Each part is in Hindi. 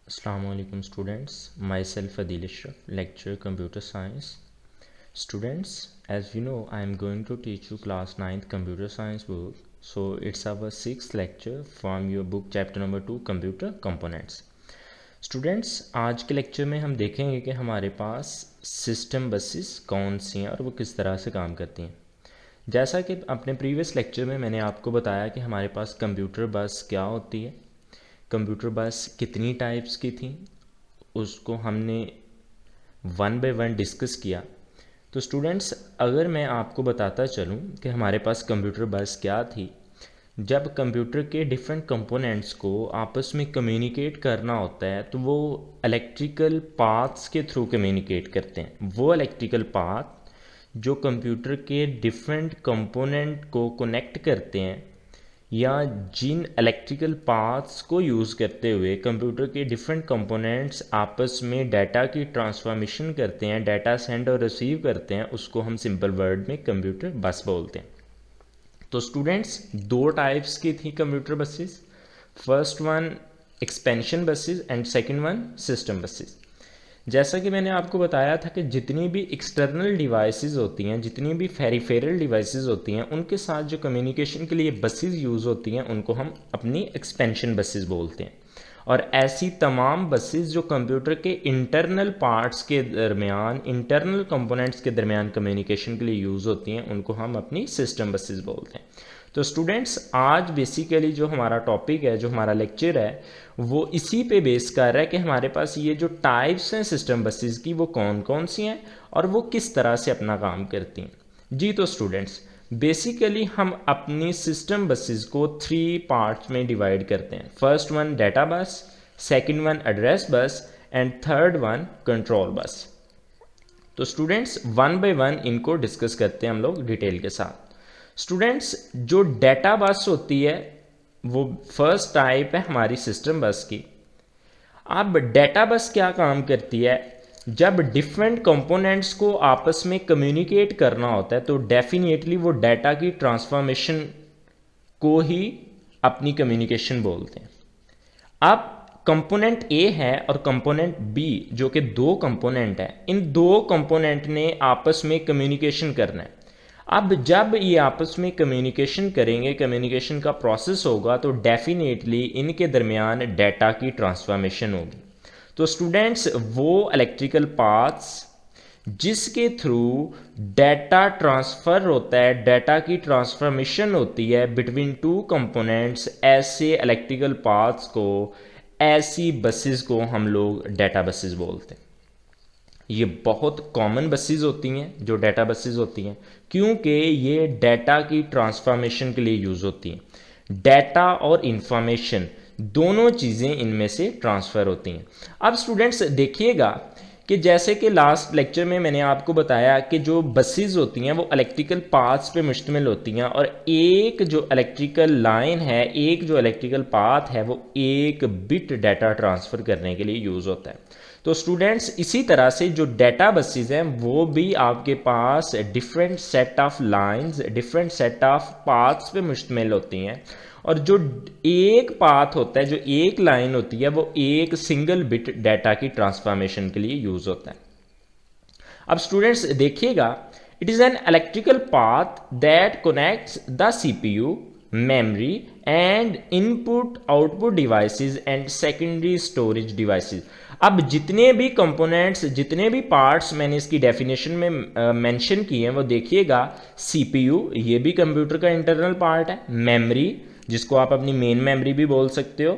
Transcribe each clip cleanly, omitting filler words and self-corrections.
Assalamualaikum students, myself Adil Ashraf, lecturer computer science. Students, as you know, I am going to teach you class 9th computer science book. So it's our 6th lecture from your book chapter number 2 computer components. Students आज के लेक्चर में हम देखेंगे कि हमारे पास सिस्टम बसेस कौन सी हैं और वो किस तरह से काम करती हैं। जैसा कि अपने प्रीवियस लेक्चर में मैंने आपको बताया कि हमारे पास कंप्यूटर बस क्या होती है, कंप्यूटर बस कितनी टाइप्स की थी, उसको हमने वन बाय वन डिस्कस किया। तो स्टूडेंट्स, अगर मैं आपको बताता चलूँ कि हमारे पास कंप्यूटर बस क्या थी, जब कंप्यूटर के डिफरेंट कंपोनेंट्स को आपस में कम्युनिकेट करना होता है तो वो इलेक्ट्रिकल पाथ्स के थ्रू कम्युनिकेट करते हैं। वो इलेक्ट्रिकल पाथ जो कंप्यूटर के डिफरेंट कंपोनेंट को कनेक्ट करते हैं या जिन इलेक्ट्रिकल पाथ्स को यूज़ करते हुए कंप्यूटर के डिफरेंट कंपोनेंट्स आपस में डाटा की ट्रांसफॉर्मेशन करते हैं, डाटा सेंड और रिसीव करते हैं, उसको हम सिंपल वर्ड में कंप्यूटर बस बोलते हैं। तो स्टूडेंट्स, दो टाइप्स की थी computer buses. First one expansion buses and second one system buses. जैसा कि मैंने आपको बताया था कि जितनी भी एक्सटर्नल डिवाइसेस होती हैं, जितनी भी फेरिफेरल डिवाइसेस होती हैं, उनके साथ जो कम्युनिकेशन के लिए बसेस यूज़ होती हैं उनको हम अपनी एक्सपेंशन बसेस बोलते हैं। और ऐसी तमाम बसेस जो कंप्यूटर के इंटरनल पार्ट्स के दरमियान, इंटरनल कंपोनेंट्स के दरमियान कम्युनिकेशन के लिए यूज़ होती हैं, उनको हम अपनी सिस्टम बसेस बोलते हैं। तो स्टूडेंट्स, आज बेसिकली जो हमारा टॉपिक है, जो हमारा लेक्चर है, वो इसी पे बेस कर रहा है कि हमारे पास ये जो टाइप्स हैं सिस्टम बसेस की वो कौन कौन सी हैं और वो किस तरह से अपना काम करती हैं। जी तो स्टूडेंट्स, बेसिकली हम अपनी सिस्टम बसेस को 3 पार्ट्स में डिवाइड करते हैं। फर्स्ट वन डाटा बस, second one address bus and third one control bus. तो स्टूडेंट्स, वन बाय वन इनको डिस्कस करते हैं हम लोग डिटेल के साथ। स्टूडेंट्स, जो डाटा बस होती है वो फर्स्ट टाइप है हमारी सिस्टम बस की। अब डाटा बस क्या काम करती है, जब डिफरेंट कंपोनेंट्स को आपस में कम्युनिकेट करना होता है तो डेफिनेटली वो डाटा की ट्रांसफॉर्मेशन को ही अपनी कम्युनिकेशन बोलते हैं। अब कंपोनेंट ए है और कंपोनेंट बी, जो कि दो कंपोनेंट है, इन दो कंपोनेंट ने आपस में कम्युनिकेशन करना है। अब जब ये आपस में कम्युनिकेशन करेंगे, कम्युनिकेशन का प्रोसेस होगा, तो डेफिनेटली इनके दरमियान डाटा की ट्रांसफॉर्मेशन होगी। तो स्टूडेंट्स, वो इलेक्ट्रिकल पाथ्स जिसके थ्रू डाटा ट्रांसफ़र होता है, डाटा की ट्रांसफॉर्मेशन होती है बिटवीन टू कंपोनेंट्स, ऐसे इलेक्ट्रिकल पाथ्स को, ऐसी बसेस को हम लोग डाटा बसेस बोलते हैं। ये बहुत कॉमन बसेस होती हैं जो डाटा बसेस होती हैं, क्योंकि ये डाटा की ट्रांसफॉर्मेशन के लिए यूज़ होती हैं। डाटा और इंफॉर्मेशन दोनों चीज़ें इनमें से ट्रांसफ़र होती हैं। अब स्टूडेंट्स देखिएगा कि जैसे कि लास्ट लेक्चर में मैंने आपको बताया कि जो बसेस होती हैं वो इलेक्ट्रिकल पाथ्स पे मुश्तमिल होती हैं और एक जो इलेक्ट्रिकल लाइन है, एक जो इलेक्ट्रिकल पाथ है, वो एक बिट डाटा ट्रांसफ़र करने के लिए यूज़ होता है। तो स्टूडेंट्स, इसी तरह से जो डाटा बसेस हैं वो भी आपके पास different set of lines, different set of paths पे मुश्तमिल होती हैं। और जो एक पाथ होता है, जो एक लाइन होती है, वो एक सिंगल बिट डाटा की ट्रांसफॉर्मेशन के लिए यूज होता है। अब स्टूडेंट्स देखिएगा, it is an electrical path that connects the CPU, memory and input output devices and secondary storage devices. अब जितने भी कंपोनेंट्स, जितने भी पार्ट्स मैंने इसकी डेफिनेशन में मेंशन किए हैं वो देखिएगा। सीपीयू, ये भी कंप्यूटर का इंटरनल पार्ट है। मेमोरी, जिसको आप अपनी मेन मेमोरी भी बोल सकते हो,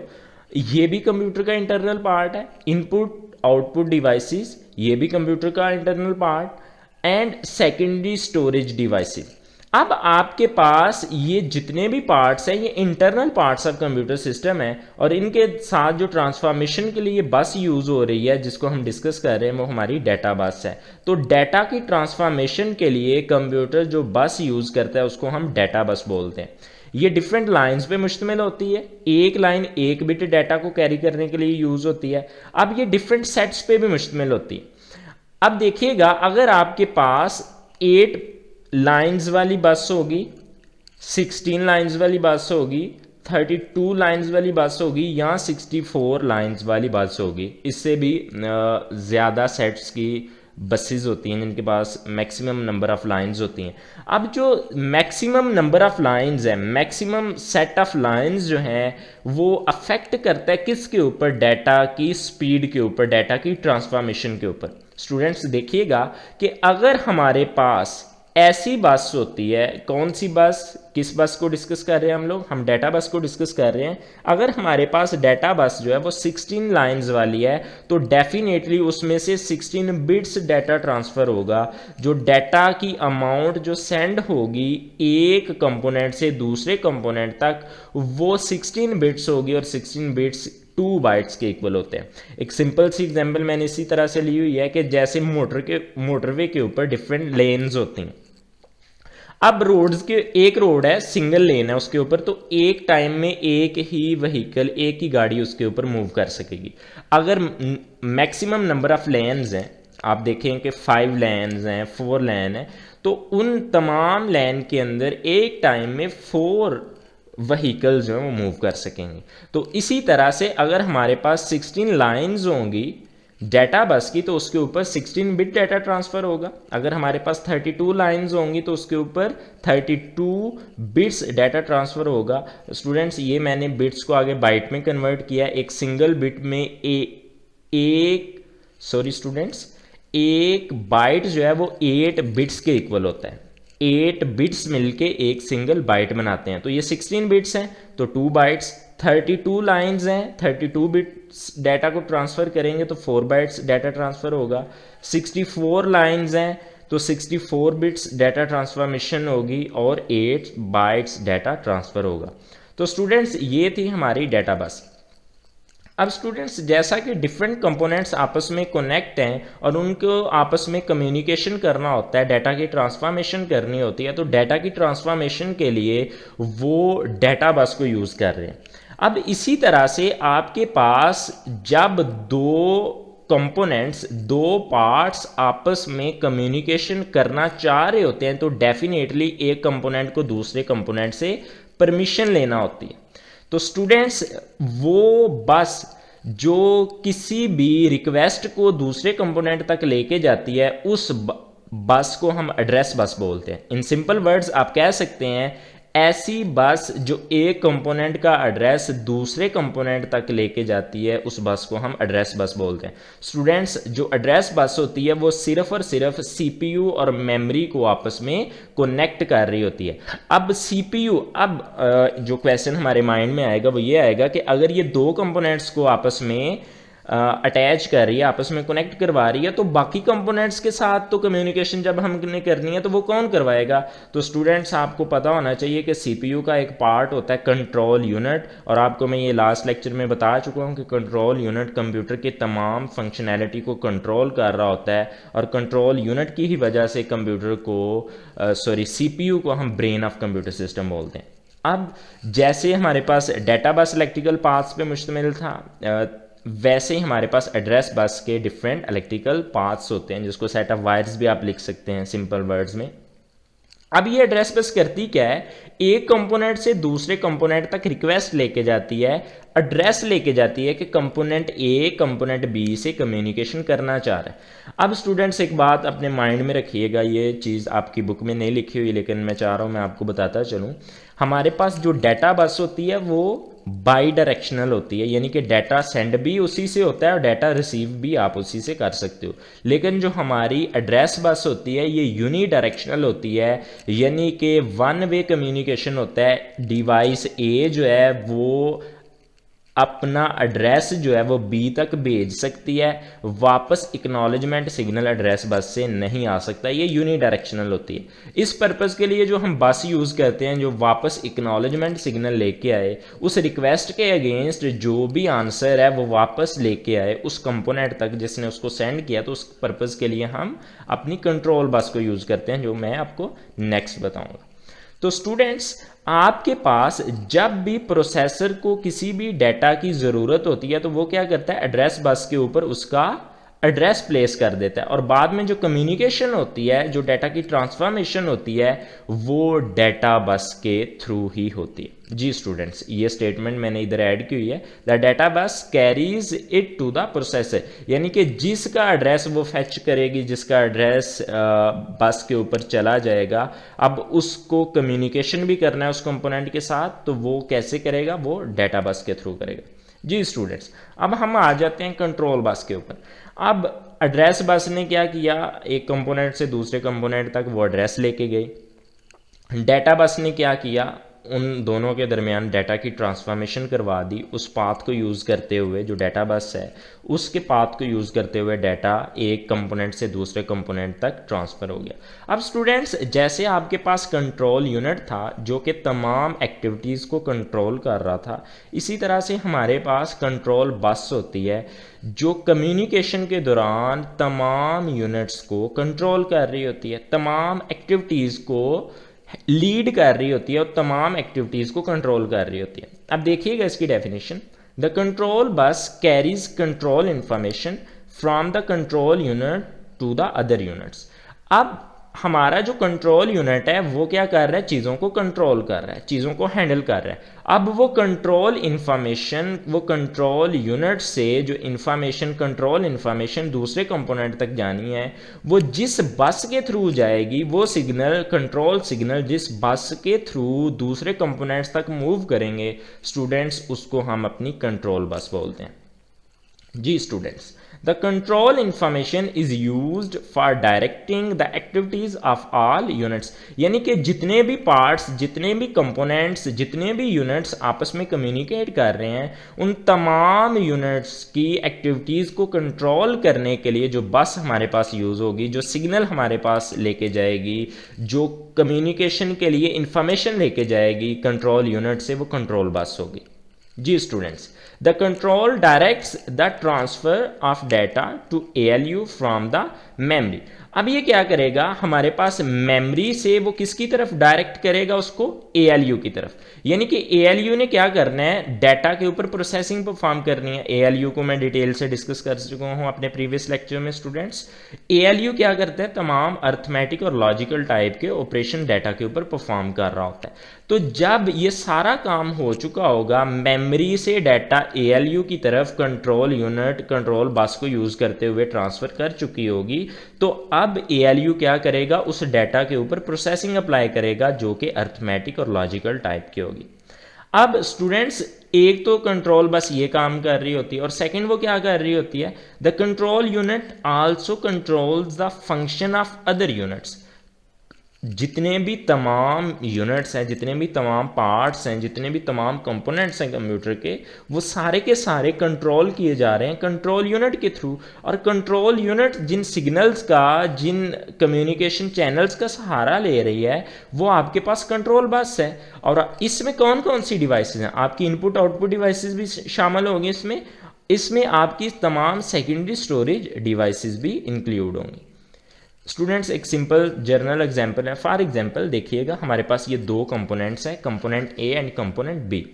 ये भी कंप्यूटर का इंटरनल पार्ट है। इनपुट आउटपुट डिवाइसेस, ये भी कंप्यूटर का internal part and secondary storage devices. अब आपके पास ये जितने भी पार्ट्स हैं ये internal parts of computer system है और इनके साथ जो ट्रांसफॉर्मेशन के लिए बस यूज हो रही है जिसको हम डिस्कस कर रहे हैं वो हमारी डाटा बस है। तो डाटा की ट्रांसफॉर्मेशन के लिए कंप्यूटर जो बस यूज करता है उसको हम डाटा बस बोलते हैं। ये डिफरेंट लाइंस पे मुश्तमिल होती है। एक लाइन एक बिट डाटा को कैरी करने के लिए यूज होती है। अब ये डिफरेंट सेट्स पे भी मुश्तमिल होती है। अब देखिएगा, अगर आपके पास 8 लाइंस वाली बस होगी, 16 लाइंस वाली बस होगी, 32 लाइंस वाली बस होगी या 64 लाइंस वाली बस होगी। इससे भी ज़्यादा सेट्स की बसेस होती हैं जिनके पास मैक्सिमम नंबर ऑफ लाइंस होती हैं। अब जो मैक्सिमम नंबर ऑफ लाइंस है, मैक्सिमम सेट ऑफ लाइंस जो है वो अफेक्ट करता है किसके ऊपर? डाटा की स्पीड के ऊपर, डाटा की ट्रांसफॉर्मेशन के ऊपर। स्टूडेंट्स देखिएगा कि अगर हमारे पास ऐसी बस होती है, कौन सी बस, किस बस को डिस्कस कर रहे हैं हम लोग? हम डाटा बस को डिस्कस कर रहे हैं। अगर हमारे पास डाटा बस जो है वो 16 लाइंस वाली है तो डेफिनेटली उसमें से 16 बिट्स डाटा ट्रांसफ़र होगा। जो डाटा की अमाउंट जो सेंड होगी एक कंपोनेंट से दूसरे कंपोनेंट तक वो 16 बिट्स होगी और 16 बिट्स 2 बाइट्स के इक्वल होते हैं। एक सिंपल सी एग्जांपल मैंने इसी तरह से ली हुई है कि जैसे मोटरवे के ऊपर डिफरेंट लेन्स होती हैं। अब रोड्स के, एक रोड है, सिंगल लेन है उसके ऊपर, तो एक टाइम में एक ही व्हीकल, एक ही गाड़ी उसके ऊपर मूव कर सकेगी। अगर मैक्सिमम नंबर ऑफ लेन्स हैं, आप देखें कि 5 लेन्स हैं, 4 लेन है, तो उन तमाम लेन के अंदर एक टाइम में 4 व्हीकल जो है वो मूव कर सकेंगे। तो इसी तरह से अगर हमारे पास 16 लाइंस होंगी डाटा बस की तो उसके ऊपर 16 बिट डाटा ट्रांसफ़र होगा। अगर हमारे पास 32 लाइंस होंगी तो उसके ऊपर 32 बिट्स डाटा ट्रांसफ़र होगा। स्टूडेंट्स ये मैंने बिट्स को आगे बाइट में कन्वर्ट किया। एक सिंगल बिट में एक बाइट जो है वो 8 बिट्स के इक्वल होता है। 8 बिट्स मिलके एक सिंगल बाइट बनाते हैं। तो ये 16 बिट्स हैं तो 2 बाइट्स, 32 लाइंस हैं, 32 बिट्स डाटा को ट्रांसफ़र करेंगे तो 4 बाइट्स डाटा ट्रांसफ़र होगा। 64 लाइंस हैं तो 64 बिट्स डाटा ट्रांसफॉर्मेशन होगी और 8 बाइट्स डाटा ट्रांसफ़र होगा। तो स्टूडेंट्स ये थी हमारी डाटा बस। अब स्टूडेंट्स जैसा कि डिफरेंट कंपोनेंट्स आपस में कनेक्ट हैं और उनको आपस में कम्युनिकेशन करना होता है, डाटा की ट्रांसफॉर्मेशन करनी होती है, तो डाटा की ट्रांसफॉर्मेशन के लिए वो डाटा बस को यूज़ कर रहे हैं। अब इसी तरह से आपके पास जब दो कंपोनेंट्स, दो पार्ट्स आपस में कम्युनिकेशन करना चाह रहे होते हैं तो डेफिनेटली एक कंपोनेंट को दूसरे कंपोनेंट से परमिशन लेना होती है। तो स्टूडेंट्स वो बस जो किसी भी रिक्वेस्ट को दूसरे कंपोनेंट तक लेके जाती है उस बस को हम एड्रेस बस बोलते हैं। इन सिंपल वर्ड्स आप कह सकते हैं ऐसी बस जो एक कंपोनेंट का एड्रेस दूसरे कंपोनेंट तक लेके जाती है उस बस को हम एड्रेस बस बोलते हैं। स्टूडेंट्स जो एड्रेस बस होती है वो सिर्फ और सिर्फ सीपीयू और मेमोरी को आपस में कनेक्ट कर रही होती है। अब सीपीयू, अब जो क्वेश्चन हमारे माइंड में आएगा वो ये आएगा कि अगर ये दो कंपोनेंट्स को आपस में अटैच कर रही है, आपस में कनेक्ट करवा रही है, तो बाकी कंपोनेंट्स के साथ तो कम्युनिकेशन जब हमने करनी है तो वो कौन करवाएगा? तो स्टूडेंट्स आपको पता होना चाहिए कि सीपीयू का एक पार्ट होता है कंट्रोल यूनिट, और आपको मैं ये लास्ट लेक्चर में बता चुका हूँ कि कंट्रोल यूनिट कंप्यूटर के तमाम फंक्शनैलिटी को कंट्रोल कर रहा होता है, और कंट्रोल यूनिट की ही वजह से कंप्यूटर को सीपीयू को हम ब्रेन ऑफ कंप्यूटर सिस्टम बोलते हैं। अब जैसे हमारे पास डेटा बस इलेक्ट्रिकल पाथ्स पे मुश्तमिल था, वैसे ही हमारे पास एड्रेस बस के डिफरेंट इलेक्ट्रिकल पाथ्स होते हैं, जिसको सेट ऑफ वायर्स भी आप लिख सकते हैं सिंपल वर्ड्स में। अब ये एड्रेस बस करती क्या है? एक कंपोनेंट से दूसरे कंपोनेंट तक रिक्वेस्ट लेके जाती है, एड्रेस लेके जाती है कि कंपोनेंट ए कंपोनेंट बी से कम्युनिकेशन करना चाह रहा है। अब स्टूडेंट्स एक बात अपने माइंड में रखिएगा, ये चीज़ आपकी बुक में नहीं लिखी हुई लेकिन मैं चाह रहा हूँ मैं आपको बताता चलूँ। हमारे पास जो डाटा बस होती है वो बाई डायरेक्शनल होती है, यानी कि डाटा सेंड भी उसी से होता है और डाटा रिसीव भी आप उसी से कर सकते हो। लेकिन जो हमारी एड्रेस बस होती है ये यूनी डायरेक्शनल होती है, यानी कि वन वे कम्युनिकेशन होता है। डिवाइस ए जो है वो अपना एड्रेस जो है वो बी तक भेज सकती है, वापस एक्नॉलेजमेंट सिग्नल एड्रेस बस से नहीं आ सकता, ये यूनी डायरेक्शनल होती है। इस पर्पज़ के लिए जो हम बस यूज़ करते हैं जो वापस एक्नॉलेजमेंट सिग्नल लेके आए, उस रिक्वेस्ट के अगेंस्ट जो भी आंसर है वो वापस लेके आए उस कंपोनेंट तक जिसने उसको सेंड किया, तो उस पर्पज़ के लिए हम अपनी कंट्रोल बस को यूज़ करते हैं, जो मैं आपको नेक्स्ट बताऊँगा। तो स्टूडेंट्स आपके पास जब भी प्रोसेसर को किसी भी डाटा की ज़रूरत होती है तो वो क्या करता है? एड्रेस बस के ऊपर उसका एड्रेस प्लेस कर देता है, और बाद में जो कम्युनिकेशन होती है, जो डाटा की ट्रांसफॉर्मेशन होती है, वो डाटा बस के थ्रू ही होती है। जी स्टूडेंट्स, ये स्टेटमेंट मैंने इधर ऐड की हुई है, the data bus carries it to the processor, यानी कि जिसका एड्रेस वो फैच करेगी, जिसका एड्रेस बस के ऊपर चला जाएगा, अब उसको कम्युनिकेशन भी करना है उस कंपोनेंट के साथ, तो वो कैसे करेगा, वो डाटा बस के थ्रू करेगा। जी स्टूडेंट्स, अब हम आ जाते हैं कंट्रोल बस के ऊपर। अब एड्रेस बस ने क्या किया, एक कंपोनेंट से दूसरे कंपोनेंट तक वो एड्रेस लेके गई। डाटा बस ने क्या किया, उन दोनों के दरमियान डाटा की ट्रांसफॉर्मेशन करवा दी, उस पाथ को यूज़ करते हुए, जो डाटा बस है उसके पाथ को यूज़ करते हुए डाटा एक कंपोनेंट से दूसरे कंपोनेंट तक ट्रांसफ़र हो गया। अब स्टूडेंट्स, जैसे आपके पास कंट्रोल यूनिट था जो कि तमाम एक्टिविटीज़ को कंट्रोल कर रहा था, इसी तरह से हमारे पास कंट्रोल बस होती है जो कम्युनिकेशन के दौरान तमाम यूनिट्स को कंट्रोल कर रही होती है, तमाम एक्टिविटीज़ को लीड कर रही होती है और तमाम एक्टिविटीज़ को कंट्रोल कर रही होती है। अब देखिएगा इसकी definition, the control bus carries control information from the control unit to the other units. अब हमारा जो कंट्रोल यूनिट है वो क्या कर रहा है, चीज़ों को कंट्रोल कर रहा है, चीज़ों को हैंडल कर रहा है। अब वो कंट्रोल इंफॉर्मेशन, वो कंट्रोल यूनिट से जो इंफॉर्मेशन, कंट्रोल इंफॉर्मेशन दूसरे कंपोनेंट तक जानी है, वो जिस बस के थ्रू जाएगी, वो सिग्नल, कंट्रोल सिग्नल जिस बस के थ्रू दूसरे कंपोनेंट्स तक मूव करेंगे स्टूडेंट्स, उसको हम अपनी कंट्रोल बस बोलते हैं। जी students, the control information is used for directing the activities of all units, यानी कि जितने भी पार्ट्स, जितने भी कंपोनेंट्स, जितने भी यूनिट्स आपस में कम्युनिकेट कर रहे हैं, उन तमाम यूनिट्स की एक्टिविटीज़ को कंट्रोल करने के लिए जो बस हमारे पास यूज़ होगी, जो सिग्नल हमारे पास लेके जाएगी, जो कम्युनिकेशन के लिए इंफॉर्मेशन लेके जाएगी कंट्रोल यूनिट से, वो कंट्रोल बस होगी। जी students, the control directs the transfer of data to ALU from the memory। अब ये क्या करेगा, हमारे पास मेमोरी से वो किसकी तरफ डायरेक्ट करेगा, उसको ALU की तरफ। यानी कि ALU ने क्या करना है, डाटा के ऊपर प्रोसेसिंग परफॉर्म करनी है। ALU को मैं डिटेल से डिस्कस कर चुका हूँ अपने प्रीवियस लेक्चर में स्टूडेंट्स। ALU क्या करता है, तमाम अर्थमेटिक और लॉजिकल टाइप के ऑपरेशन डाटा के ऊपर परफॉर्म कर रहा होता है। तो जब ये सारा काम हो चुका होगा, मेमोरी से डाटा ALU की तरफ कंट्रोल यूनिट, कंट्रोल बस को यूज़ करते हुए ट्रांसफ़र कर चुकी होगी, तो अब ALU क्या करेगा, उस डाटा के ऊपर प्रोसेसिंग अप्लाई करेगा जो कि अर्थमेटिक और लॉजिकल टाइप की होगी। अब स्टूडेंट्स, एक तो कंट्रोल बस ये काम कर रही होती है, और सेकंड वो क्या कर रही होती है, the control unit also controls the function of other units. जितने भी तमाम यूनिट्स हैं, जितने भी तमाम पार्ट्स हैं, जितने भी तमाम कंपोनेंट्स हैं कंप्यूटर के, वो सारे के सारे कंट्रोल किए जा रहे हैं कंट्रोल यूनिट के थ्रू। और कंट्रोल यूनिट जिन सिग्नल्स का, जिन कम्युनिकेशन चैनल्स का सहारा ले रही है, वो आपके पास कंट्रोल बस है। और इसमें कौन कौन सी डिवाइसेस हैं, आपकी इनपुट आउटपुट डिवाइसेस भी शामिल होंगी इसमें आपकी तमाम सेकेंडरी स्टोरेज डिवाइसेस भी इंक्लूड होंगी। स्टूडेंट्स, एक सिंपल जर्नल एग्जांपल है। फॉर एग्जांपल देखिएगा, हमारे पास ये दो कंपोनेंट्स हैं, component A and component B.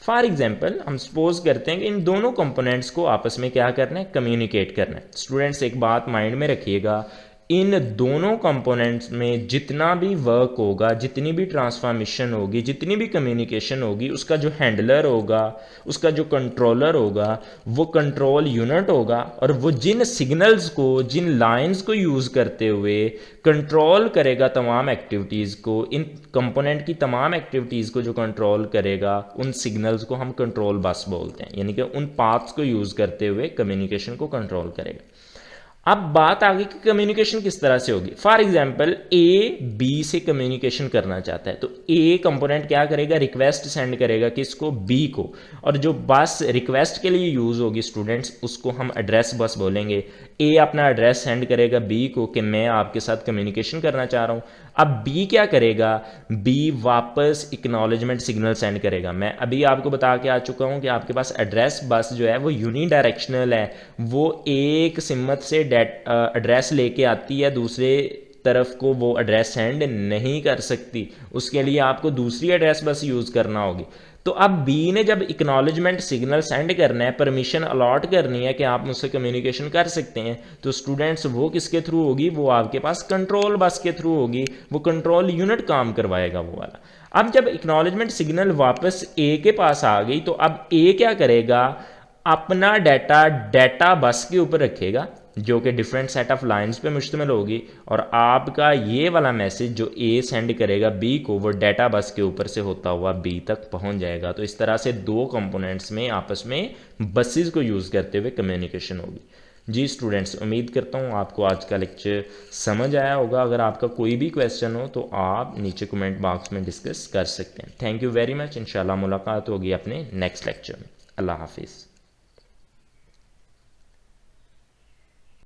For example हम सपोज करते हैं कि इन दोनों कंपोनेंट्स को आपस में क्या करना है, कम्युनिकेट करना है। स्टूडेंट्स, एक बात माइंड में रखिएगा, इन दोनों कंपोनेंट्स में जितना भी वर्क होगा, जितनी भी ट्रांसफॉर्मेशन होगी, जितनी भी कम्युनिकेशन होगी, उसका जो हैंडलर होगा, उसका जो कंट्रोलर होगा, वो कंट्रोल यूनिट होगा। और वो जिन सिग्नल्स को, जिन लाइंस को यूज़ करते हुए कंट्रोल करेगा तमाम एक्टिविटीज़ को, इन कंपोनेंट की तमाम एक्टिविटीज़ को जो कंट्रोल करेगा, उन सिग्नल्स को हम कंट्रोल बस बोलते हैं। यानी कि उन पाथ्स को यूज़ करते हुए कम्युनिकेशन को कंट्रोल करेगा। अब बात आगे कि कम्युनिकेशन किस तरह से होगी। फॉर एग्जांपल, ए बी से कम्युनिकेशन करना चाहता है, तो ए कंपोनेंट क्या करेगा, रिक्वेस्ट सेंड करेगा किसको, बी को। और जो बस रिक्वेस्ट के लिए यूज़ होगी स्टूडेंट्स, उसको हम एड्रेस बस बोलेंगे। ए अपना एड्रेस सेंड करेगा बी को कि मैं आपके साथ कम्युनिकेशन करना चाह रहा हूँ। अब बी क्या करेगा, बी वापस एक्नॉलेजमेंट सिग्नल सेंड करेगा। मैं अभी आपको बता के आ चुका हूँ कि आपके पास एड्रेस बस जो है वो यूनिडायरेक्शनल है, वो एक सिमत से एड्रेस लेके आती है, दूसरे तरफ को वो एड्रेस सेंड नहीं कर सकती। उसके लिए आपको दूसरी एड्रेस बस यूज़ करना होगी। तो अब बी ने जब इक्नॉलेजमेंट सिग्नल सेंड करना है, परमिशन अलॉट करनी है कि आप मुझसे कम्युनिकेशन कर सकते हैं, तो स्टूडेंट्स वो किसके थ्रू होगी, वो आपके पास कंट्रोल बस के थ्रू होगी, वो कंट्रोल यूनिट काम करवाएगा वो वाला। अब जब इक्नॉलेजमेंट सिग्नल वापस ए के पास आ गई, तो अब ए क्या करेगा, अपना डाटा डाटा बस के ऊपर रखेगा जो कि डिफरेंट सेट ऑफ लाइंस पे मुश्तमिल होगी, और आपका ये वाला मैसेज जो ए सेंड करेगा बी को, वो डाटा बस के ऊपर से होता हुआ बी तक पहुंच जाएगा। तो इस तरह से दो कंपोनेंट्स में आपस में बसेस को यूज़ करते हुए कम्युनिकेशन होगी। जी स्टूडेंट्स, उम्मीद करता हूँ आपको आज का लेक्चर समझ आया होगा। अगर आपका कोई भी क्वेश्चन हो तो आप नीचे कमेंट बॉक्स में डिस्कस कर सकते हैं। Thank you very much. इंशाल्लाह मुलाकात होगी अपने नेक्स्ट लेक्चर में। अल्लाह हाफिज़।